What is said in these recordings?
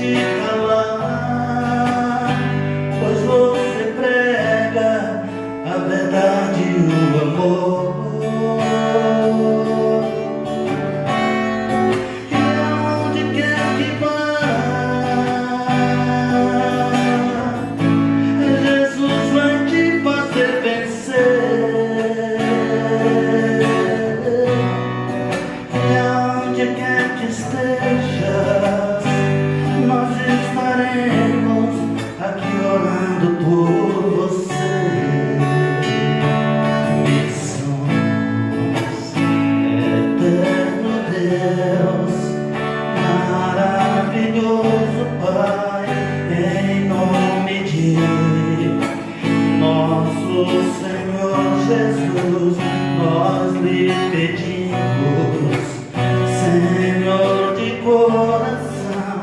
te calar, pois você prega a verdade e o amor. E aonde quer que vá, Jesus vai te fazer vencer. E aonde quer que estejas, nós estaremos aqui orando por você. Missões, eterno Deus, maravilhoso Pai, em nome de nosso Senhor Jesus, nós lhe pedimos, Senhor de coração,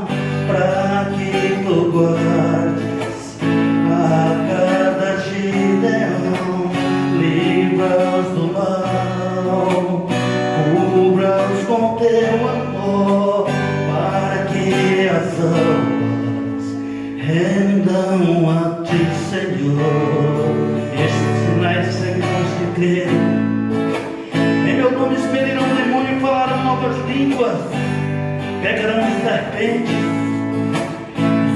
para que tu guardes a cada Gideão, livra-os do mal, cubra-os com teu amor, para que as almas rendam a ti, Senhor. Estes sinais seguirão os que crerem. Em meu nome expelirão o demônio e falarão novas línguas, pegarão serpentes,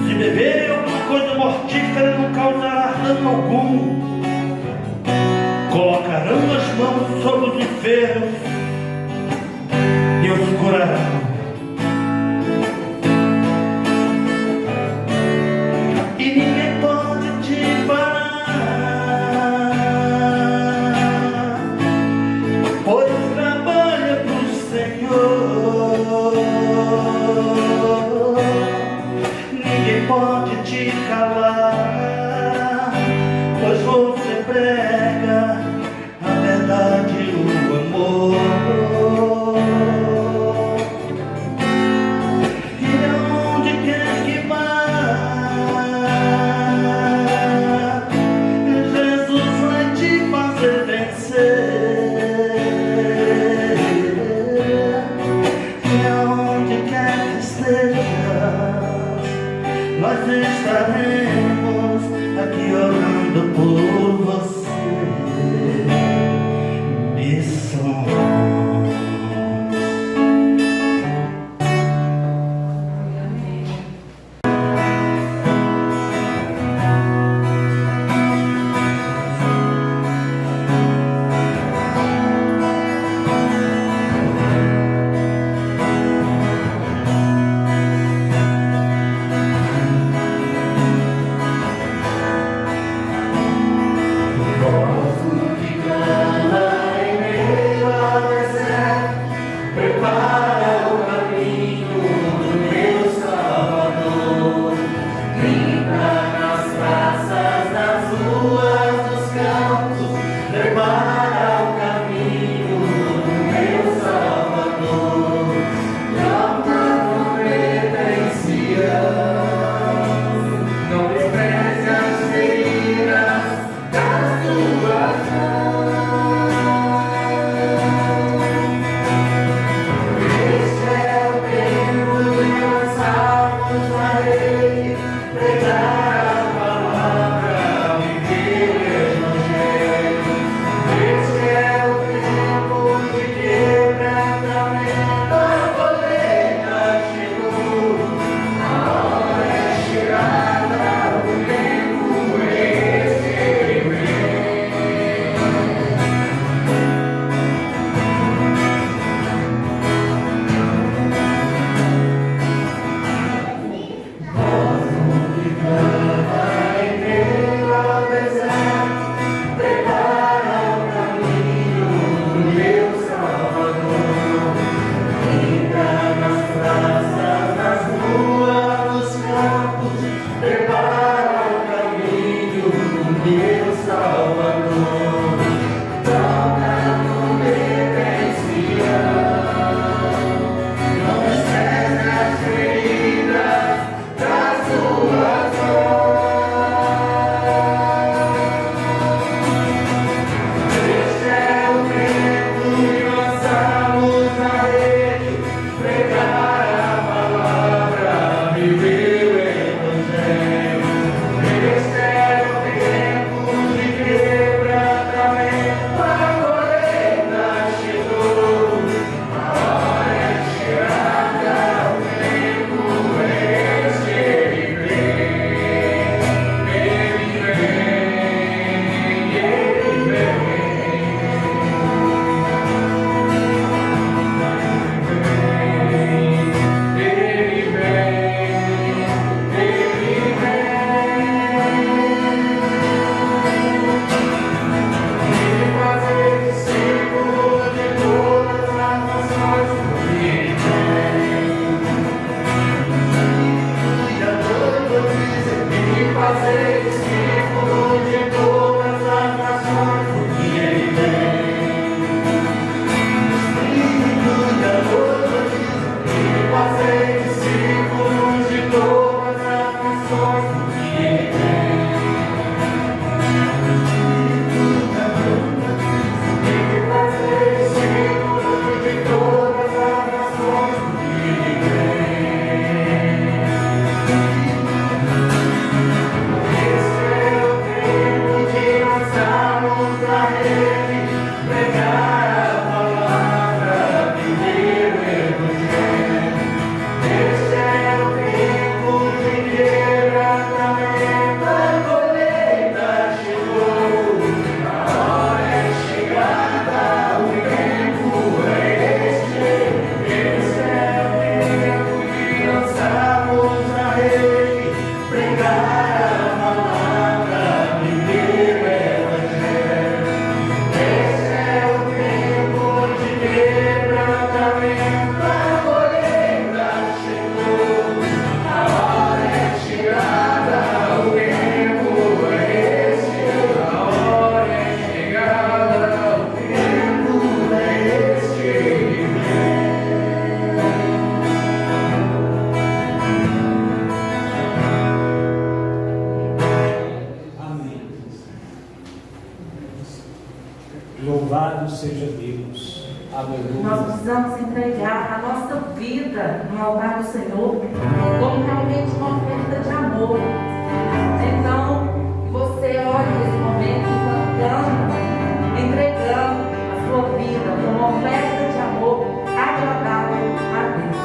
se beberem alguma coisa mortífera não causará dano algum, colocarão as mãos sobre os enfermos e os curarão. E ninguém pode te parar, pois trabalha pro Senhor. Ninguém pode te calar, pois você prega a verdade e o amor. E aonde quer que vá, Jesus vai te fazer vencer. E aonde quer que estejas, nós estaremos aqui orando por você. Missões. seja Deus. Aleluia. Nós precisamos entregar a nossa vida no altar do Senhor como realmente uma oferta de amor. Então, você olha nesse momento, cantando, entregando a sua vida como uma oferta de amor agradável a Deus.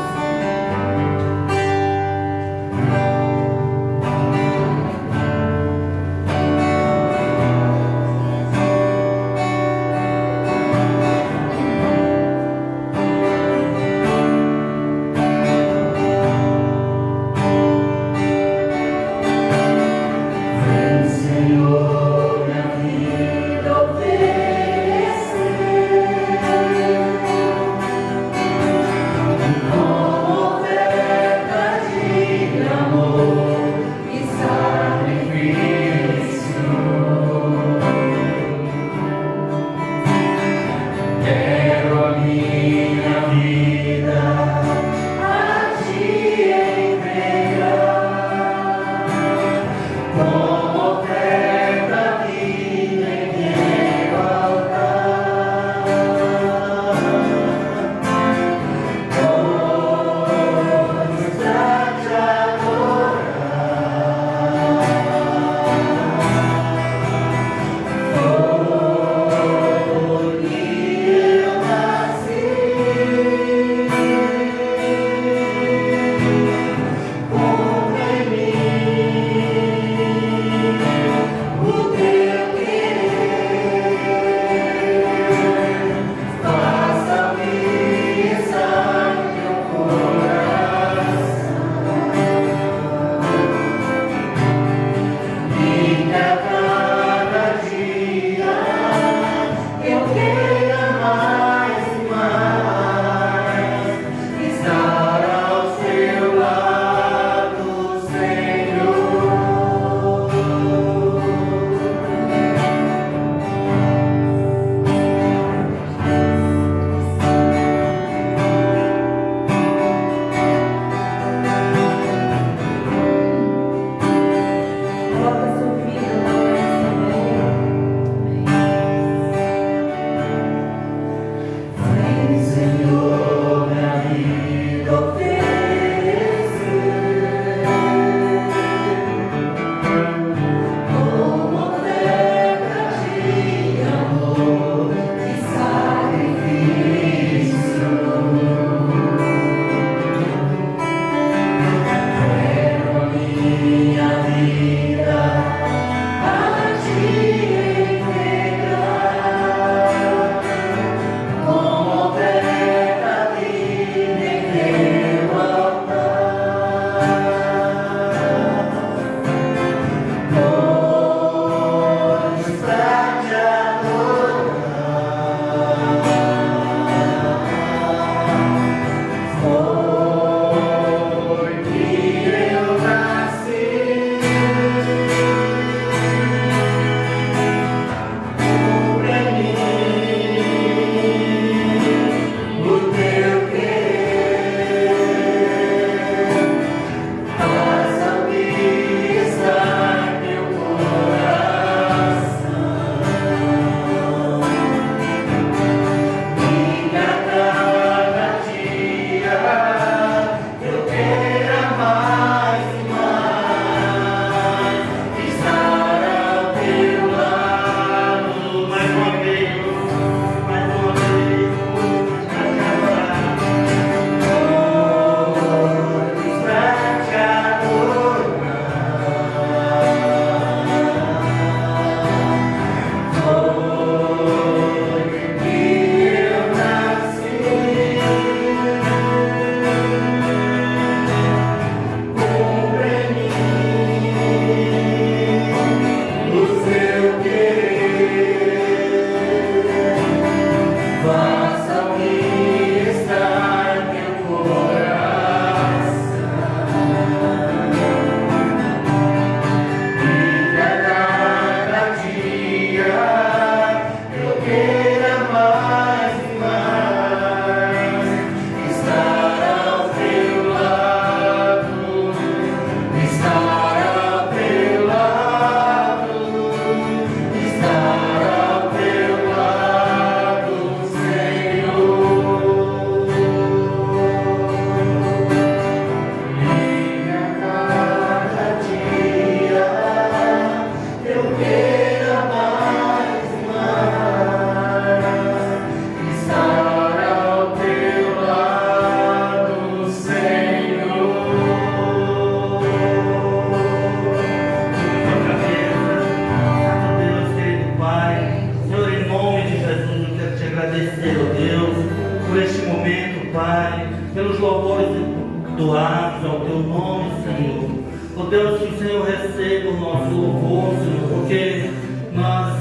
nome, Senhor. Ó Deus, que o Senhor receba o nosso louvor, Senhor, porque nós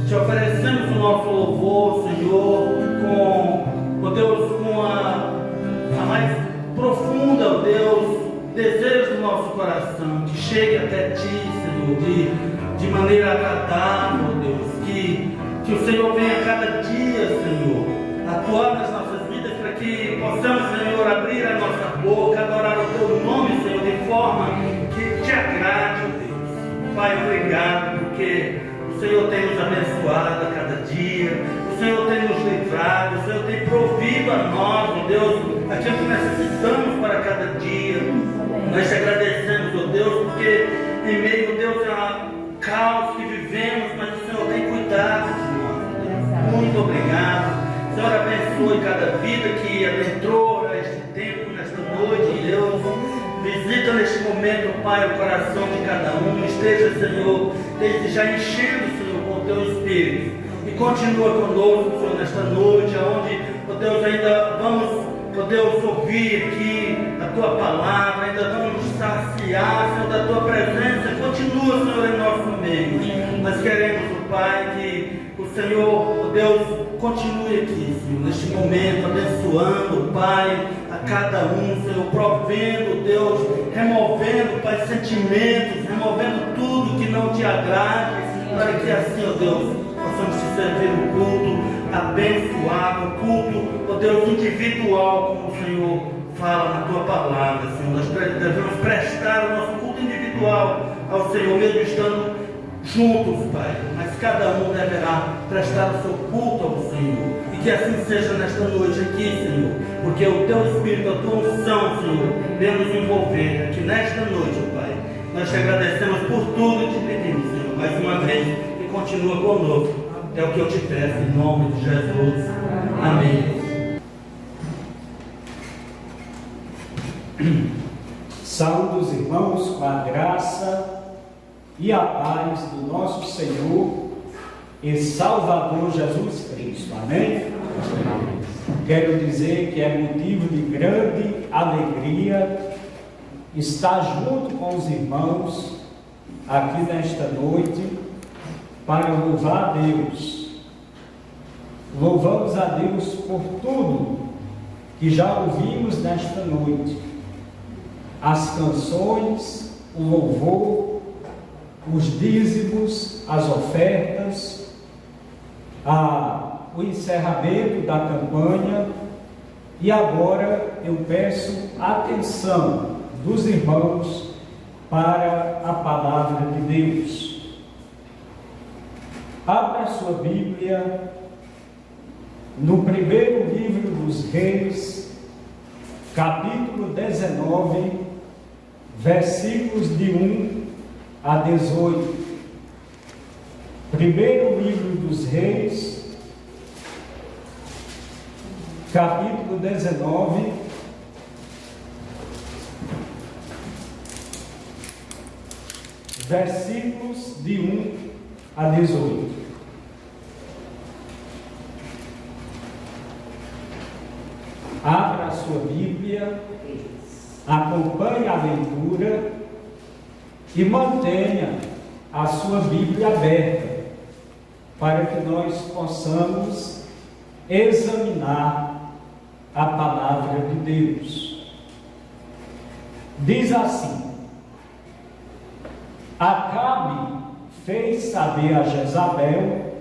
te oferecemos o nosso louvor, Senhor, ó Deus, com a mais profunda, ó Deus, desejo do nosso coração, que chegue até Ti, Senhor, de maneira agradável, ó Deus, que o Senhor venha a cada dia, Senhor, atuar nas nossas vidas, para que possamos, Senhor, abrir a nossa boca, adorar o Teu nome, Senhor, de forma que Te agrade, ó Deus. Pai, obrigado, porque o Senhor tem nos abençoado a cada dia, o Senhor tem nos livrado, o Senhor tem provido a nós, ó Deus, aquilo que necessitamos para cada dia. Nós te agradecemos, ó Deus, porque em meio, ó Deus, a caos que vivemos, mas o Senhor tem cuidado de nós, ó Deus. Muito obrigado. Senhor, abençoe cada vida que adentrou a este tempo, nesta noite, Deus. Visita neste momento, Pai, o coração de cada um. Esteja, Senhor, desde já enchendo, Senhor, com o Teu Espírito. E continua conosco, Senhor, nesta noite, onde, ó Deus, ainda vamos, ó Deus, ouvir aqui a Tua palavra, ainda vamos nos saciar, Senhor, da Tua presença. Continua, Senhor, em nosso meio. Nós queremos, ó Pai, que o Senhor, ó Deus, continue aqui, Senhor, neste momento, abençoando, Pai, a cada um, Senhor, provendo, Deus, removendo, Pai, sentimentos, removendo tudo que não Te agrade, para que assim, ó Deus, possamos Te servir o culto abençoado, o culto, ó Deus, individual, como o Senhor fala na Tua palavra, Senhor. Nós devemos prestar o nosso culto individual ao Senhor, mesmo estando juntos, Pai, mas cada um deverá prestar o seu culto ao Senhor, e que assim seja nesta noite aqui, Senhor, porque o Teu Espírito, a Tua unção, Senhor, venha nos envolver aqui nesta noite, Pai. Nós Te agradecemos por tudo e Te pedimos, Senhor, mais uma vez, e continua conosco, é o que eu Te peço, em nome de Jesus, amém. Saúde os irmãos com a graça e a paz do nosso Senhor e Salvador Jesus Cristo. Amém? Amém. Quero dizer que é motivo de grande alegria estar junto com os irmãos aqui nesta noite para louvar a Deus. Louvamos a Deus por tudo que já ouvimos nesta noite. As canções, o louvor, os dízimos, as ofertas, o encerramento da campanha, e agora eu peço atenção dos irmãos para a palavra de Deus. Abra a sua Bíblia no primeiro livro dos Reis, capítulo 19, versículos de 1 a 18. Primeiro livro dos Reis, capítulo 19, versículos de 1 a 18. Abra a sua Bíblia, acompanhe a leitura e mantenha a sua Bíblia aberta, para que nós possamos examinar a palavra de Deus. Diz assim: Acabe fez saber a Jezabel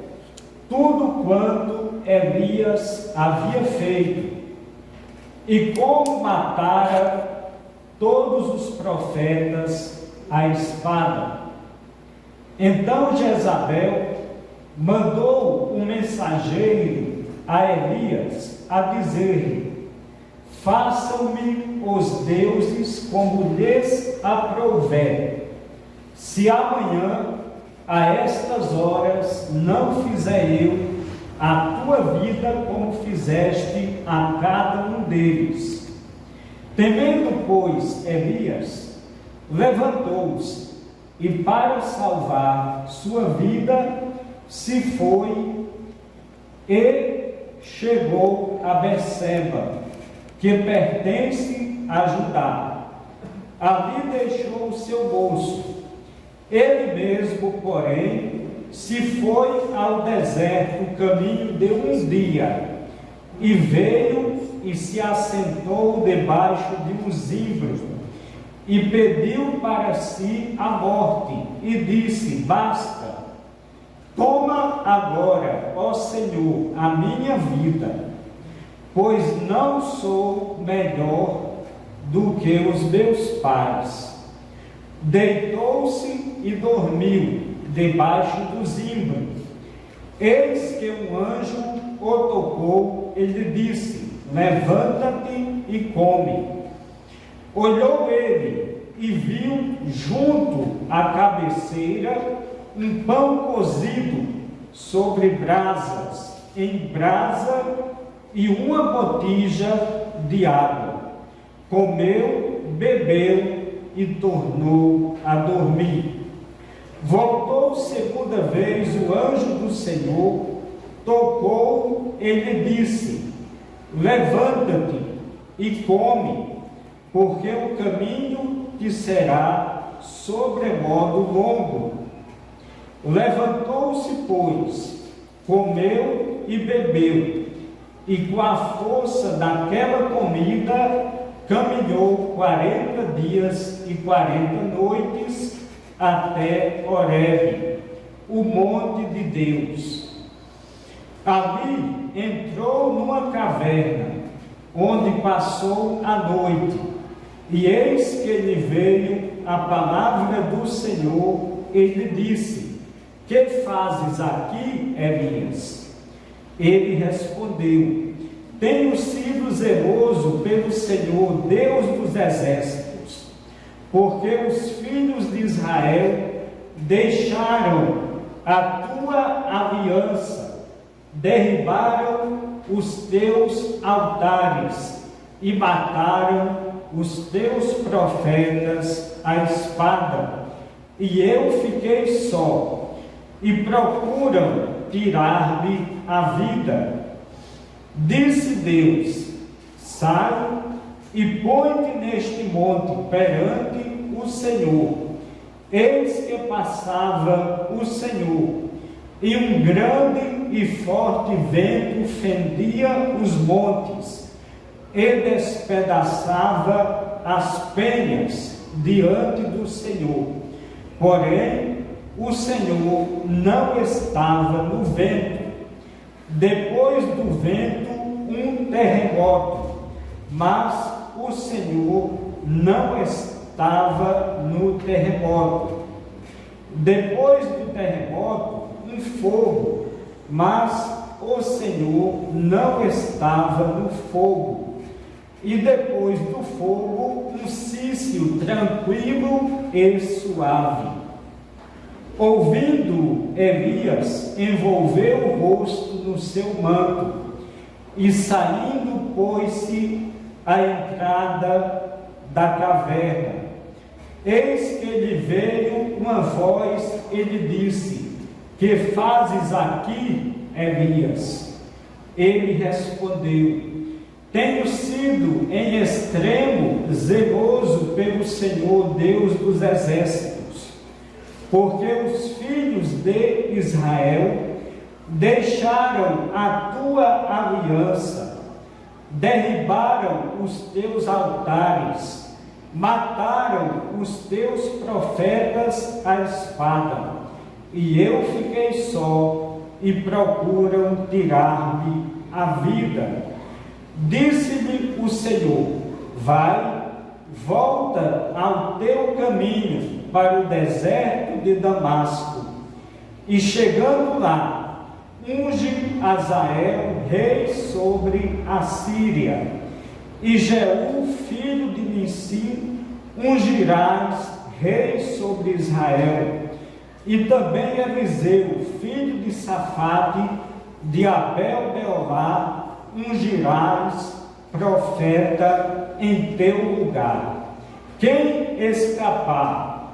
tudo quanto Elias havia feito, e como matara todos os profetas à espada. Então Jezabel mandou um mensageiro a Elias a dizer-lhe: façam-me os deuses como lhes aprouver, se amanhã a estas horas não fizer eu a tua vida como fizeste a cada um deles. Temendo, pois, Elias, levantou-se e, para salvar sua vida, se foi e chegou a Berseba, que pertence a Judá. ali deixou o seu moço. Ele mesmo, porém, se foi ao deserto, caminho de um dia, e veio e se assentou debaixo de um zimbro, e pediu para si a morte, e disse: basta, toma agora, ó Senhor, a minha vida, pois não sou melhor do que os meus pais. Deitou-se e dormiu debaixo do zimbro. Eis que um anjo o tocou e lhe disse: levanta-te e come. Olhou ele e viu junto à cabeceira um pão cozido sobre brasas, em brasa, e uma botija de água. Comeu, bebeu e tornou a dormir. Voltou segunda vez o anjo do Senhor, tocou e lhe disse: levanta-te e come, porque o caminho te será sobremodo longo. Levantou-se, pois, comeu e bebeu, e com a força daquela comida caminhou 40 dias e 40 noites até Horebe, o monte de Deus. Ali entrou numa caverna, onde passou a noite, e eis que lhe veio a palavra do Senhor e lhe disse: que fazes aqui, Elias? Ele respondeu: tenho sido zeloso pelo Senhor, Deus dos exércitos, porque os filhos de Israel deixaram a tua aliança, derribaram os teus altares e mataram os teus profetas à espada, e eu fiquei só, e procuram tirar-me a vida. Disse Deus: sai e põe-te neste monte perante o Senhor. Eis que passava o Senhor, e um grande e forte vento fendia os montes, e despedaçava as penhas diante do Senhor. Porém, o Senhor não estava no vento. Depois do vento, um terremoto, mas o Senhor não estava no terremoto. Depois do terremoto, um fogo, mas o Senhor não estava no fogo. E depois do fogo, um cício tranquilo e suave. Ouvindo, Elias envolveu o rosto no seu manto, e saindo pôs-se à entrada da caverna. Eis que lhe veio uma voz e lhe disse: que fazes aqui, Elias? Ele respondeu: tenho sido em extremo zeloso pelo Senhor, Deus dos exércitos, porque os filhos de Israel deixaram a tua aliança, derribaram os teus altares, mataram os teus profetas à espada, e eu fiquei só, e procuram tirar-me a vida. Disse-lhe o Senhor: vai, volta ao teu caminho para o deserto de Damasco, e chegando lá, unge Azael rei sobre a Síria, e Jeú filho de Nissim ungirás rei sobre Israel, e também Eliseu filho de Safate de Abel-Meolá ungirás profeta em teu lugar. Quem escapar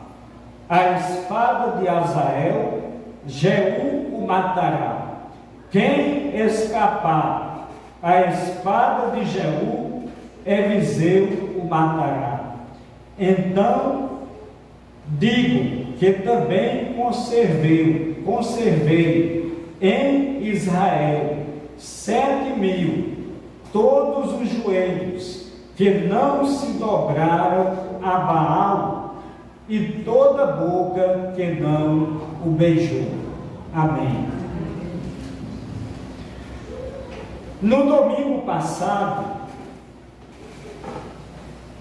à espada de Azael, Jeú o matará. Quem escapar à espada de Jeú, Eliseu o matará. Então digo que também conservei em Israel 7.000, todos os joelhos que não se dobraram a Baal e toda boca que não o beijou. Amém. No domingo passado,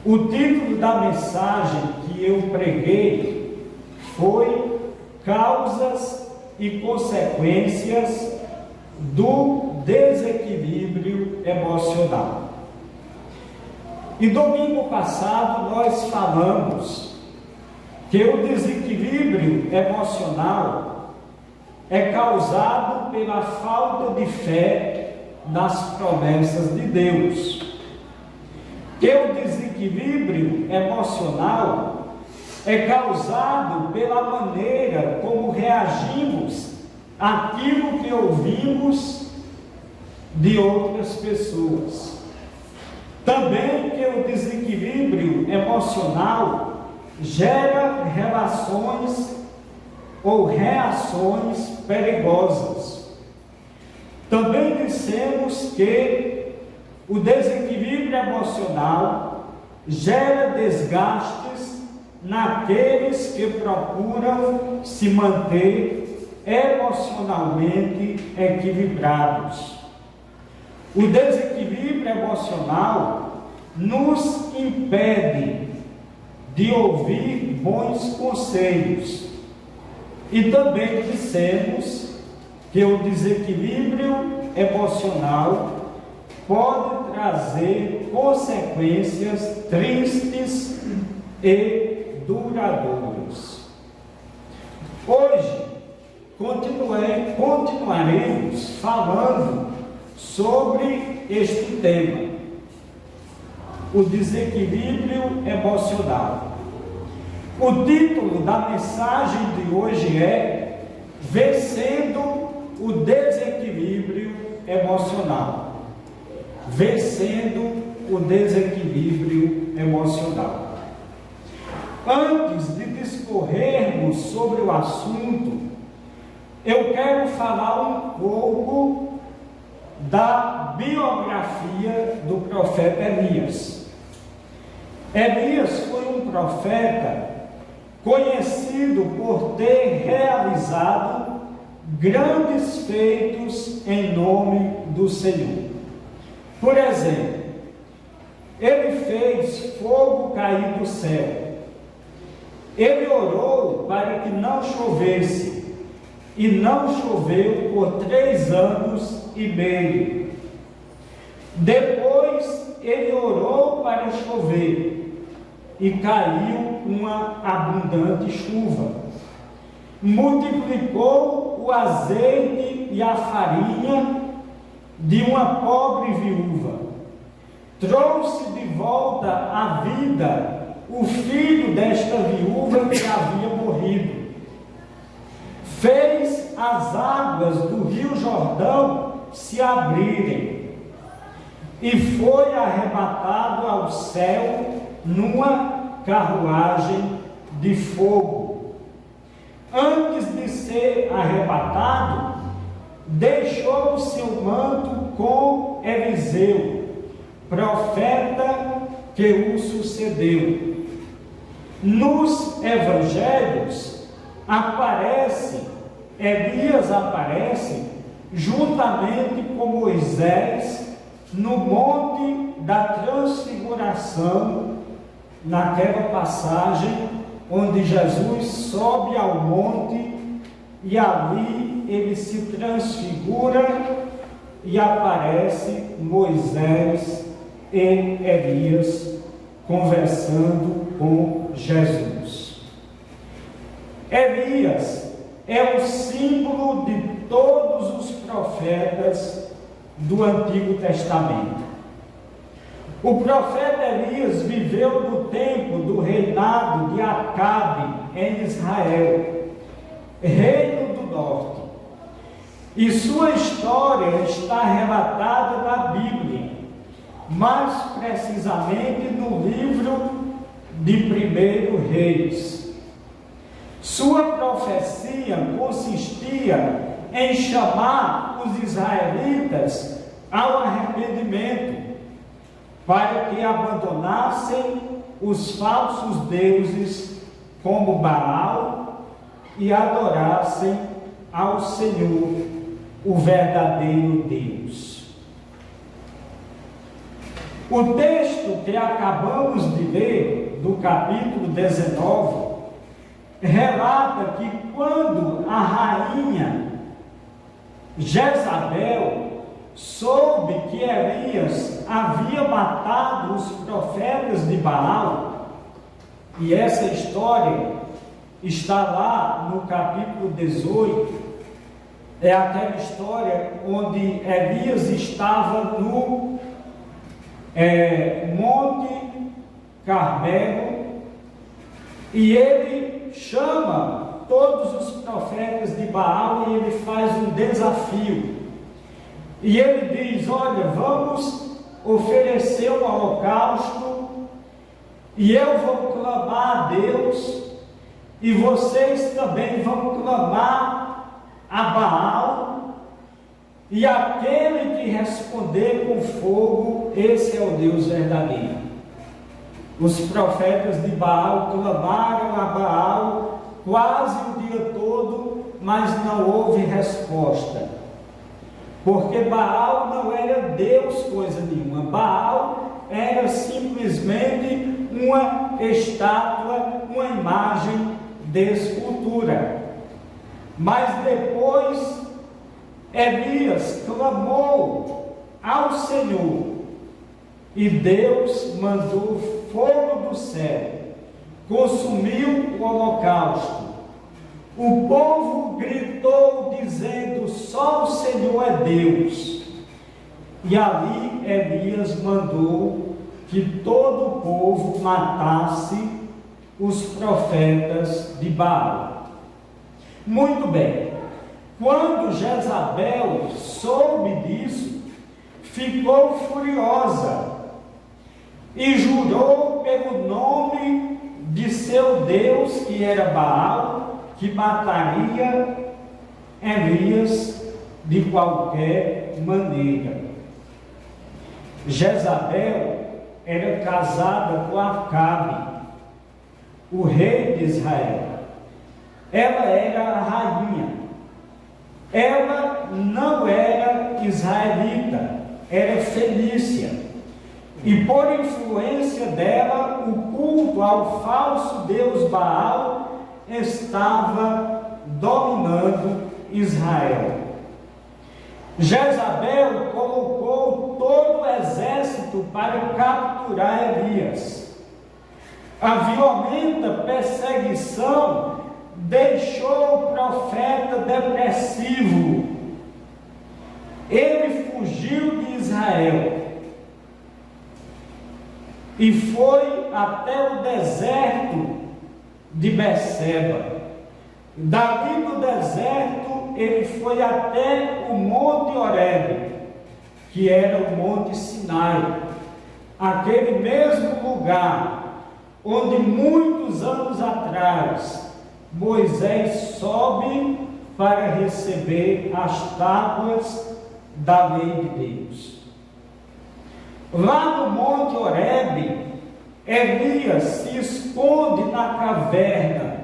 o título da mensagem que eu preguei foi Causas e Consequências do Desequilíbrio Emocional. E domingo passado nós falamos que o desequilíbrio emocional é causado pela falta de fé nas promessas de Deus. Que o desequilíbrio emocional é causado pela maneira como reagimos àquilo que ouvimos de outras pessoas. Também que o desequilíbrio emocional gera relações ou reações perigosas. Também dissemos que o desequilíbrio emocional gera desgastes naqueles que procuram se manter emocionalmente equilibrados. O desequilíbrio emocional nos impede de ouvir bons conselhos. E também dissemos que o desequilíbrio emocional pode trazer consequências tristes e duradouras. Hoje continuaremos falando sobre este tema, o desequilíbrio emocional. O título da mensagem de hoje é Vencendo o Desequilíbrio Emocional. Vencendo o desequilíbrio emocional. Antes de discorrermos sobre o assunto, eu quero falar um pouco da biografia do profeta Elias. Elias foi um profeta conhecido por ter realizado grandes feitos em nome do Senhor. Por exemplo, ele fez fogo cair do céu. Ele orou para que não chovesse, e não choveu por 3 anos e meio. Depois ele orou para chover, e caiu uma abundante chuva. Multiplicou o azeite e a farinha de uma pobre viúva. Trouxe de volta à vida o filho desta viúva que havia morrido. Fez as águas do rio Jordão se abrirem e foi arrebatado ao céu numa carruagem de fogo. Antes de ser arrebatado, deixou o seu manto com Eliseu, profeta que o sucedeu. Nos evangelhos Elias aparece juntamente com Moisés no Monte da Transfiguração, naquela passagem onde Jesus sobe ao monte e ali ele se transfigura e aparece Moisés e Elias conversando com Jesus. Elias é o símbolo de todos os profetas do Antigo Testamento. O profeta Elias viveu no tempo do reinado de Acabe em Israel, reino do norte. E sua história está relatada na Bíblia, mais precisamente no livro de 1 Reis. Sua profecia consistia em chamar os israelitas ao arrependimento, para que abandonassem os falsos deuses como Baal e adorassem ao Senhor, o verdadeiro Deus. O texto que acabamos de ler, do capítulo 19, relata que quando a rainha Jezabel soube que Elias havia matado os profetas de Baal, e essa história está lá no capítulo 18, é aquela história onde Elias estava no Monte Carmelo, e ele chama todos os profetas de Baal e ele faz um desafio. E ele diz: olha, vamos oferecer um holocausto, e eu vou clamar a Deus, e vocês também vão clamar a Baal, e aquele que responder com fogo, esse é o Deus verdadeiro. Os profetas de Baal clamaram a Baal quase o dia todo, mas não houve resposta. Porque Baal não era Deus coisa nenhuma. Baal era simplesmente uma estátua, uma imagem de escultura. Mas depois Elias clamou ao Senhor, e Deus mandou fogo do céu, consumiu o holocausto. O povo gritou dizendo: só o Senhor é Deus. E ali Elias mandou que todo o povo matasse os profetas de Baal. Muito bem, quando Jezabel soube disso, ficou furiosa e jurou pelo nome de seu Deus, que era Baal, que mataria Elias de qualquer maneira. Jezabel era casada com Acabe, o rei de Israel. Ela era a rainha. Ela não era israelita, era fenícia. E por influência dela, o culto ao falso deus Baal estava dominando Israel. Jezabel colocou todo o exército para capturar Elias. A violenta perseguição deixou o profeta depressivo. Ele fugiu de Israel e foi até o deserto de Berseba. Dali do deserto ele foi até o Monte Horebe, que era o Monte Sinai, aquele mesmo lugar onde muitos anos atrás Moisés sobe para receber as tábuas da lei de Deus. Lá no Monte Horebe, Elias se esconde na caverna,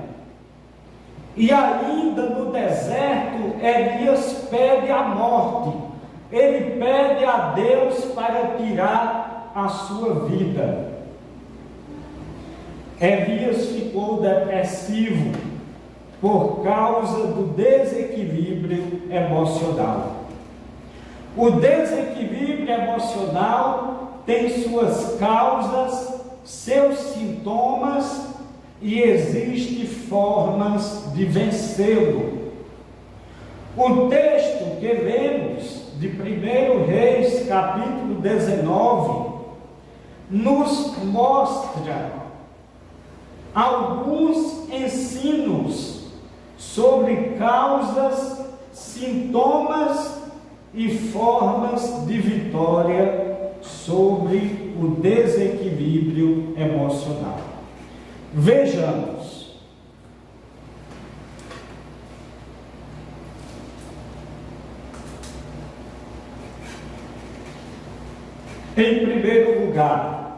e ainda no deserto Elias pede a morte. Ele pede a Deus para tirar a sua vida. Elias ficou depressivo por causa do desequilíbrio emocional. O desequilíbrio emocional tem suas causas, seus sintomas, e existem formas de vencê-lo. O texto que lemos de 1 Reis, capítulo 19, nos mostra alguns ensinos sobre causas, sintomas e formas de vitória sobre o desequilíbrio emocional. Vejamos. Em primeiro lugar,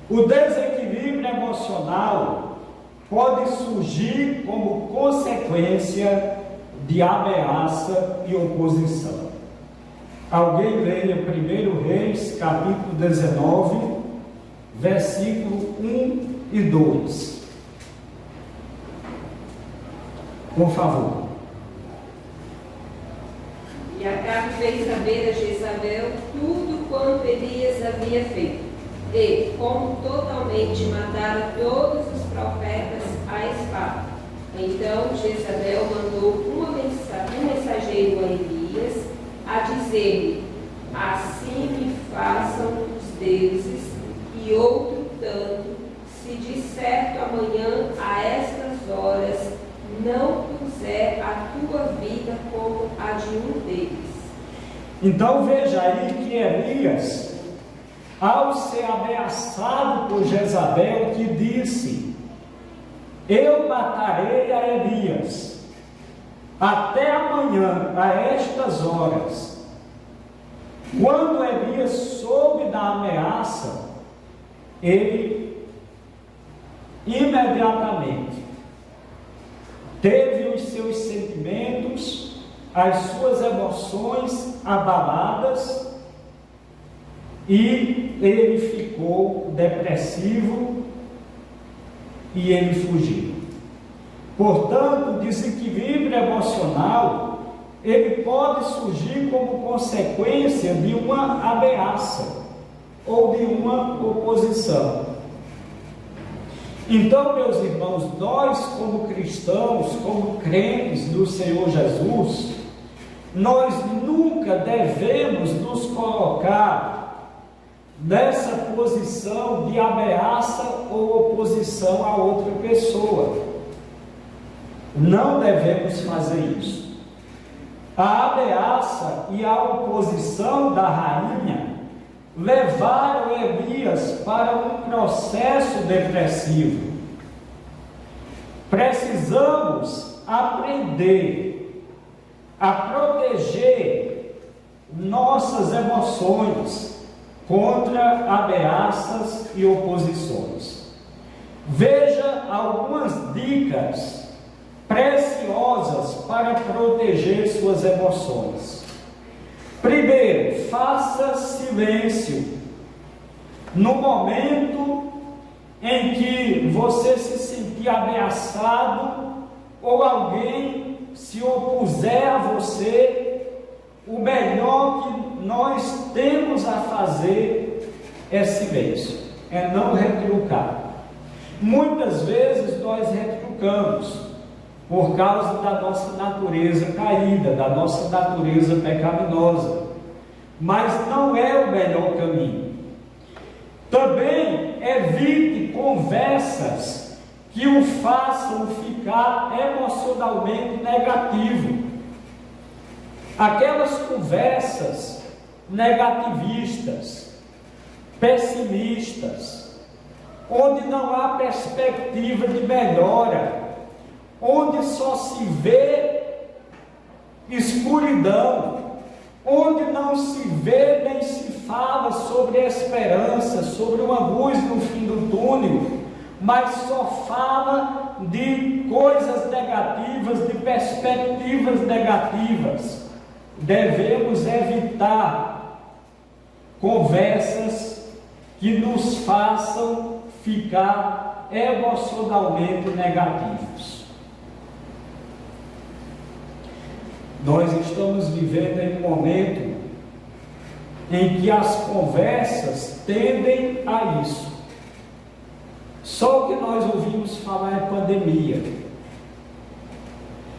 o desequilíbrio emocional pode surgir como consequência de ameaça e oposição. Alguém leia 1 Reis, capítulo 19, versículo 1 e 2. Por favor. E Acabe fez saber a Jezabel tudo quanto Elias havia feito, e como totalmente matara todos os profetas à espada. Então Jezabel mandou um mensageiro a Elias, a dizer-lhe: assim me façam os deuses, e outro tanto, se de certo amanhã a estas horas não puser a tua vida como a de um deles. Então veja aí que Elias, ao ser ameaçado por Jezabel, que disse: eu matarei a Elias até amanhã, a estas horas. Quando Elias soube da ameaça, ele imediatamente teve os seus sentimentos, as suas emoções abaladas, e ele ficou depressivo e ele fugiu. Portanto, o desequilíbrio emocional, ele pode surgir como consequência de uma ameaça ou de uma oposição. Então, meus irmãos, nós como cristãos, como crentes do Senhor Jesus, nós nunca devemos nos colocar nessa posição de ameaça ou oposição a outra pessoa. Não devemos fazer isso. A ameaça e a oposição da rainha levaram Elias para um processo depressivo. Precisamos aprender a proteger nossas emoções contra ameaças e oposições. Veja algumas dicas preciosas para proteger suas emoções. Primeiro, faça silêncio. No momento em que você se sentir ameaçado ou alguém se opuser a você, o melhor que nós temos a fazer é silêncio, é não retrucar. Muitas vezes nós retrucamos por causa da nossa natureza caída, da nossa natureza pecaminosa, mas não é o melhor caminho. Também evite conversas que o façam ficar emocionalmente negativo. Aquelas conversas negativistas, pessimistas, onde não há perspectiva de melhora, onde só se vê escuridão, onde não se vê nem se fala sobre esperança, sobre uma luz no fim do túnel, mas só fala de coisas negativas, de perspectivas negativas. Devemos evitar conversas que nos façam ficar emocionalmente negativos. Nós estamos vivendo em um momento em que as conversas tendem a isso. Só o que nós ouvimos falar é pandemia.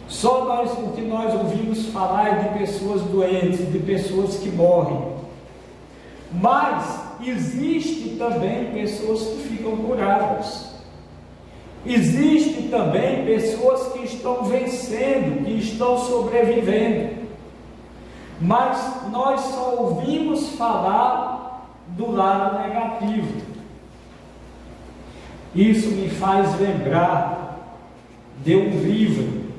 Só o que nós ouvimos falar é de pessoas doentes, de pessoas que morrem. Mas existe também pessoas que ficam curadas. Existe também pessoas que estão vencendo, que estão sobrevivendo. Mas nós só ouvimos falar do lado negativo. Isso me faz lembrar de um livro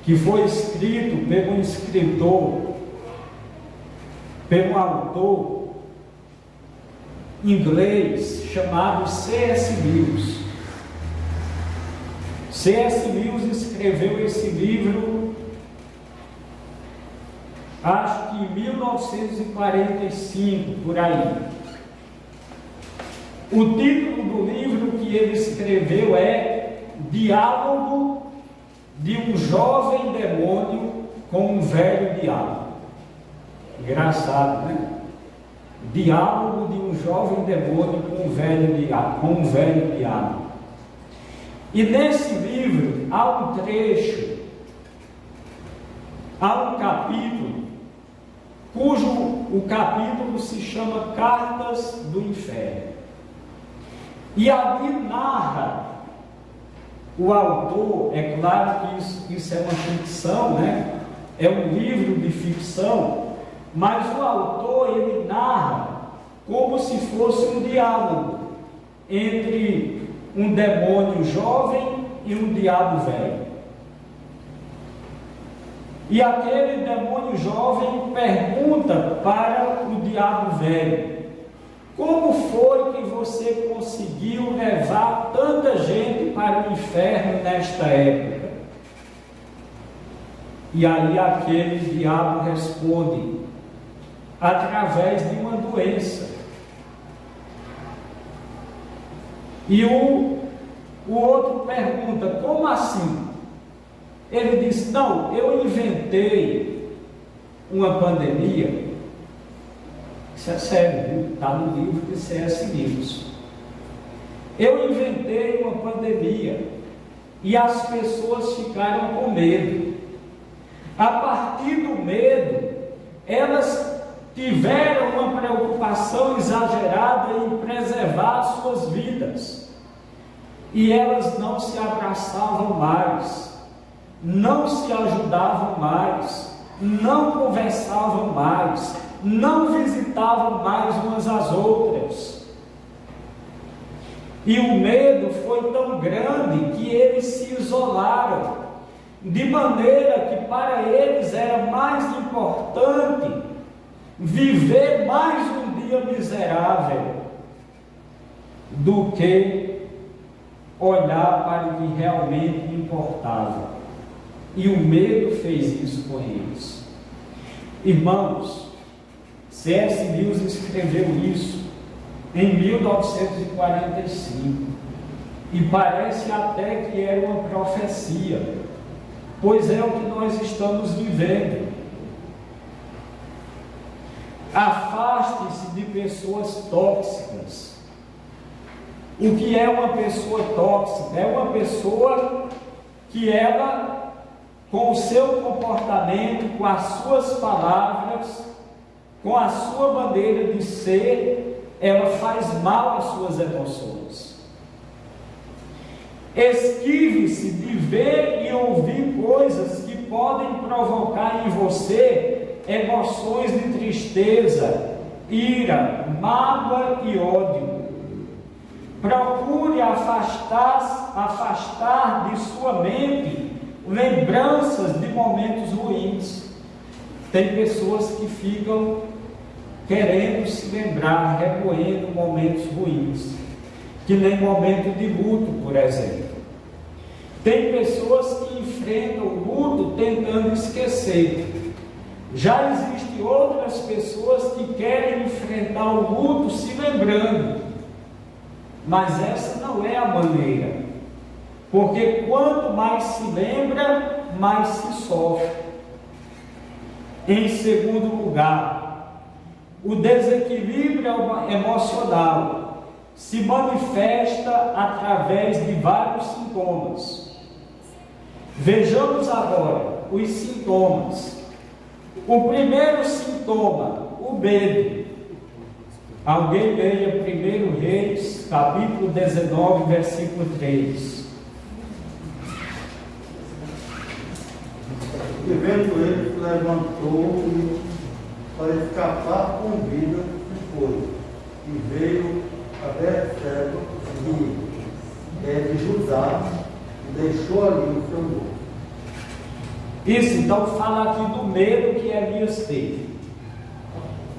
que foi escrito pelo escritor, pelo autor inglês chamado C.S. Lewis. C.S. Lewis escreveu esse livro, acho que em 1945, por aí. O título do livro que ele escreveu é Diálogo de um Jovem Demônio com um Velho Diabo. Engraçado, né? Diálogo de um jovem demônio com um velho diabo. E nesse livro há um trecho, há um capítulo, cujo o capítulo se chama Cartas do Inferno. E ali narra o autor, é claro que isso é uma ficção, né? É um livro de ficção, mas o autor, ele narra como se fosse um diálogo entre um demônio jovem e um diabo velho. E aquele demônio jovem pergunta para o diabo velho: como foi que você conseguiu levar tanta gente para o inferno nesta época? E aí aquele diabo responde: através de uma doença. E o outro pergunta: como assim? Ele diz: não, eu inventei uma pandemia. Isso é sério, está no livro de C.S. Lewis. Eu inventei uma pandemia e as pessoas ficaram com medo. A partir do medo, elas tiveram uma preocupação exagerada em preservar suas vidas. E elas não se abraçavam mais, não se ajudavam mais, não conversavam mais, não visitavam mais umas às outras. E o medo foi tão grande que eles se isolaram, de maneira que para eles era mais importante viver mais um dia miserável do que olhar para o que realmente importava. E o medo fez isso com eles. Irmãos, C.S. Lewis escreveu isso em 1945 e parece até que era uma profecia, pois é o que nós estamos vivendo. Afaste-se de pessoas tóxicas. O que é uma pessoa tóxica? É uma pessoa que ela, com o seu comportamento, com as suas palavras, com a sua maneira de ser, ela faz mal às suas emoções. Esquive-se de ver e ouvir coisas que podem provocar em você emoções de tristeza, ira, mágoa e ódio. Procure afastar de sua mente lembranças de momentos ruins. Tem pessoas que ficam querendo se lembrar, remoendo momentos ruins, que nem momento de luto, por exemplo. Tem pessoas que enfrentam o luto tentando esquecer. Já existem outras pessoas que querem enfrentar o luto se lembrando, mas essa não é a maneira, porque quanto mais se lembra, mais se sofre. Em segundo lugar, o desequilíbrio emocional se manifesta através de vários sintomas. Vejamos agora os sintomas. O primeiro sintoma, o medo. Alguém leia 1 Reis, capítulo 19, versículo 3. E vendo ele, se levantou para escapar com vida e foi. E veio a Berseba, de Judá e deixou ali o seu morto. Isso, então fala aqui do medo que Elias teve.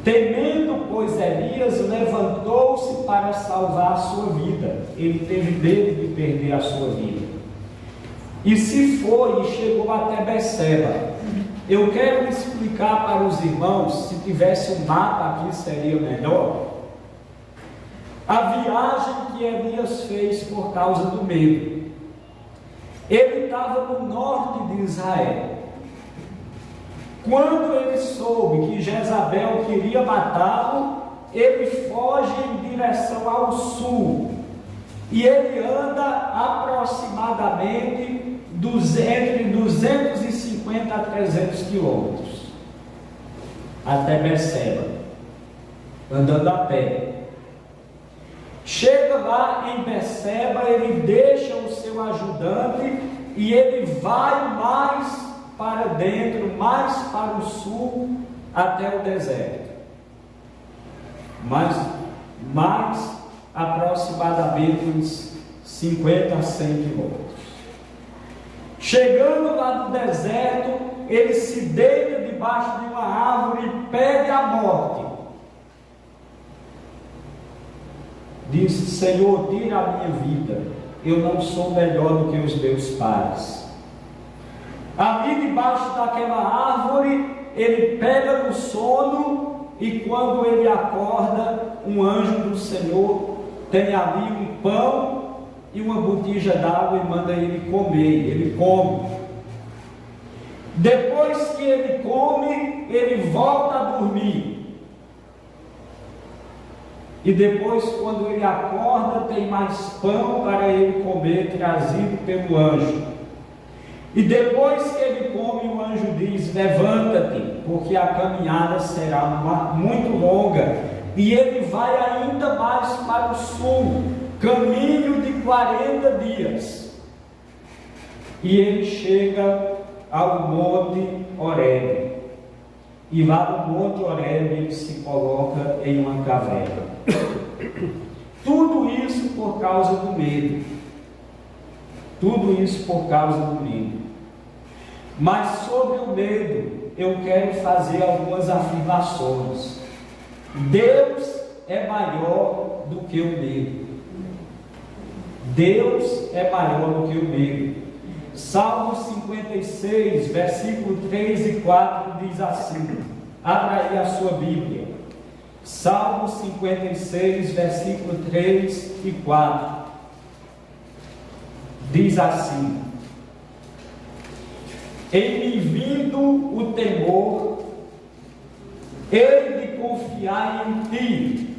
Temendo, pois, Elias levantou-se para salvar a sua vida. Ele teve medo de perder a sua vida. E se foi e chegou até Beceba. Eu quero explicar para os irmãos, se tivesse um mapa aqui seria melhor, a viagem que Elias fez por causa do medo. Ele estava no norte de Israel. Quando ele soube que Jezabel queria matá-lo, ele foge em direção ao sul. E ele anda aproximadamente entre 250 a 300 quilômetros até Beceba, andando a pé. Chega lá em Beceba, ele deixa o seu ajudante e ele vai mais para dentro, mais para o sul, até o deserto. Mais aproximadamente uns 50 a 100 quilômetros. Chegando lá no deserto, ele se deita debaixo de uma árvore e pede a morte. Diz: Senhor, tira a minha vida, eu não sou melhor do que os meus pais. Ali debaixo daquela árvore, ele pega no sono, e quando ele acorda, um anjo do Senhor tem ali um pão e uma botija d'água e manda ele comer. Ele come. Depois que ele come, ele volta a dormir. E depois, quando ele acorda, tem mais pão para ele comer, trazido pelo anjo. E depois que ele come, o anjo diz: levanta-te, porque a caminhada será muito longa. E ele vai ainda mais para o sul, caminho de 40 dias. E ele chega ao Monte Horebe. E lá no Monte Horebe ele se coloca em uma caverna. Tudo isso por causa do medo. Tudo isso por causa do medo. Mas sobre o medo, eu quero fazer algumas afirmações. Deus é maior do que o medo. Deus é maior do que o medo. Salmo 56, versículo 3 e 4 diz assim. Abra aí a sua Bíblia. Salmo 56, versículo 3 e 4. Diz assim: em me vindo o temor, hei de confiar em ti,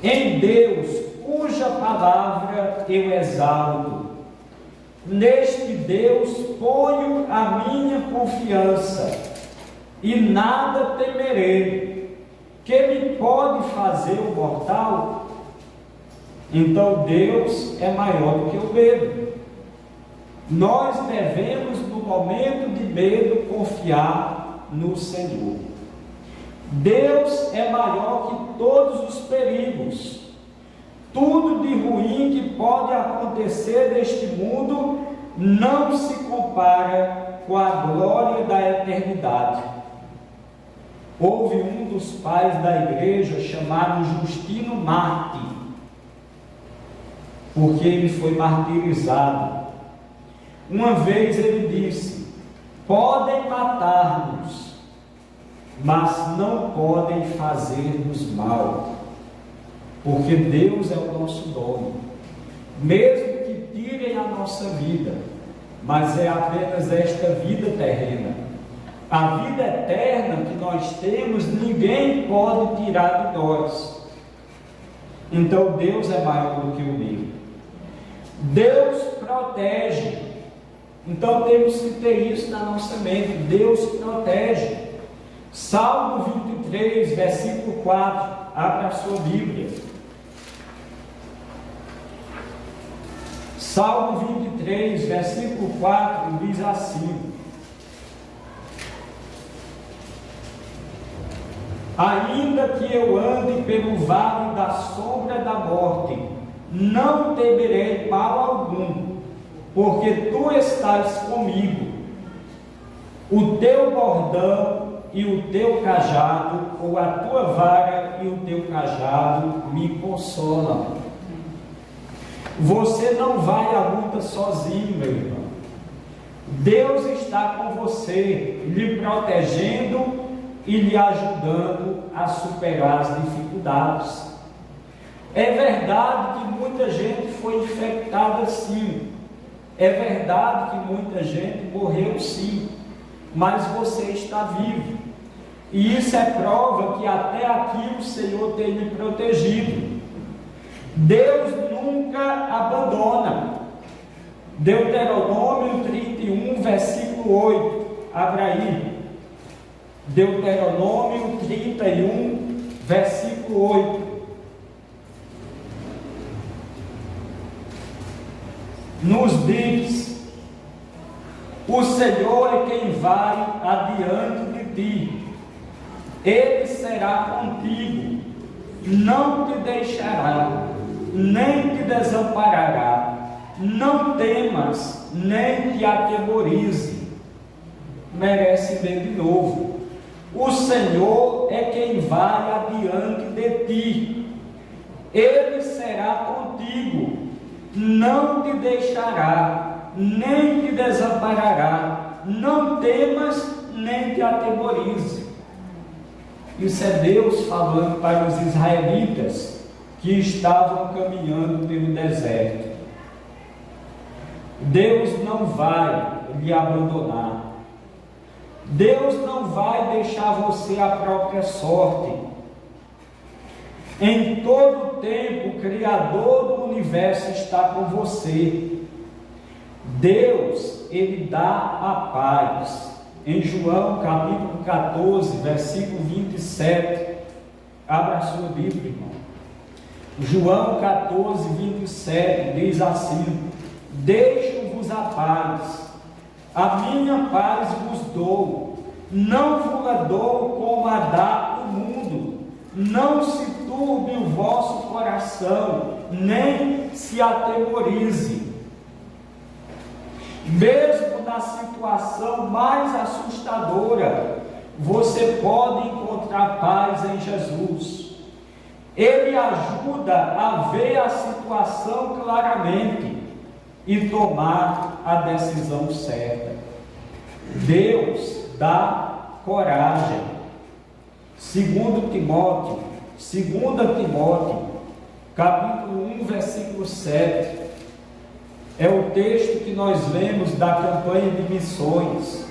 em Deus, cuja palavra eu exalto. Neste Deus ponho a minha confiança, e nada temerei. Que me pode fazer o mortal? Então Deus é maior do que o medo. Nós devemos, no momento de medo, confiar no Senhor. Deus é maior que todos os perigos. Tudo de ruim que pode acontecer neste mundo não se compara com a glória da eternidade. Houve um dos pais da igreja chamado Justino Mártir, porque ele foi martirizado. Uma vez ele disse: podem matar-nos, mas não podem fazer-nos mal, porque Deus é o nosso dono. Mesmo que tirem a nossa vida, mas é apenas esta vida terrena. A vida eterna que nós temos, ninguém pode tirar de nós. Então Deus é maior do que o medo. Deus protege. Então temos que ter isso na nossa mente. Deus protege. Salmo 23, versículo 4. Abra a sua Bíblia. Salmo 23, versículo 4 diz assim: ainda que eu ande pelo vale da sombra da morte, não temerei mal algum, porque tu estás comigo. O teu bordão e o teu cajado, ou a tua vara e o teu cajado me consolam. Você não vai à luta sozinho, meu irmão. Deus está com você, lhe protegendo e lhe ajudando a superar as dificuldades. É verdade que muita gente foi infectada, sim. É verdade que muita gente morreu, sim. Mas você está vivo. E isso é prova que até aqui o Senhor tem lhe protegido. Deus nunca abandona. Deuteronômio 31, versículo 8. Abra aí. Deuteronômio 31, versículo 8. Nos diz: o Senhor é quem vai adiante de ti, Ele será contigo, não te deixará, nem te desamparará. Não temas, nem te atemorize. Merece ler de novo. O Senhor é quem vai adiante de ti, Ele será contigo, não te deixará, nem te desamparará. Não temas, nem te atemorize. Isso é Deus falando para os israelitas que estavam caminhando pelo deserto. Deus não vai lhe abandonar. Deus não vai deixar você à própria sorte. Em todo tempo, o Criador do universo está com você. Deus, Ele dá a paz. Em João capítulo 14, versículo 27. Abra a sua Bíblia, irmão. João 14, 27 diz assim: deixo-vos a paz, a minha paz vos dou, não vos a dou como a dá o mundo. Não se turbe o vosso coração, nem se atemorize. Mesmo na situação mais assustadora, você pode encontrar paz em Jesus. Ele ajuda a ver a situação claramente e tomar a decisão certa. Deus dá coragem. 2 Timóteo, capítulo 1, versículo 7, é o texto que nós lemos da campanha de missões.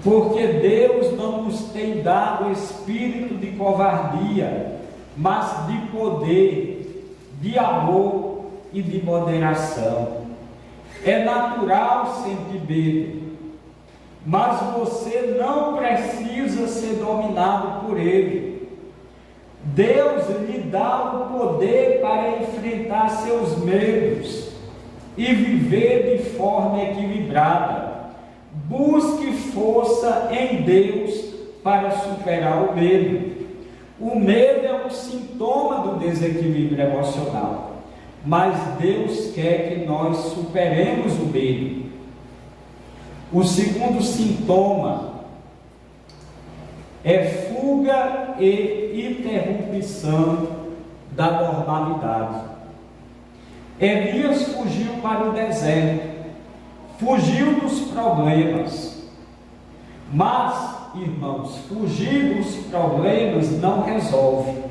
Porque Deus não nos tem dado espírito de covardia, mas de poder, de amor e de moderação. É natural sentir medo, mas você não precisa ser dominado por ele. Deus lhe dá o poder para enfrentar seus medos e viver de forma equilibrada. Busque força em Deus para superar o medo. O medo é um sintoma do desequilíbrio emocional, mas Deus quer que nós superemos o medo. O segundo sintoma é fuga e interrupção da normalidade. Elias fugiu para o deserto, fugiu dos problemas. Mas, irmãos, fugir dos problemas não resolve.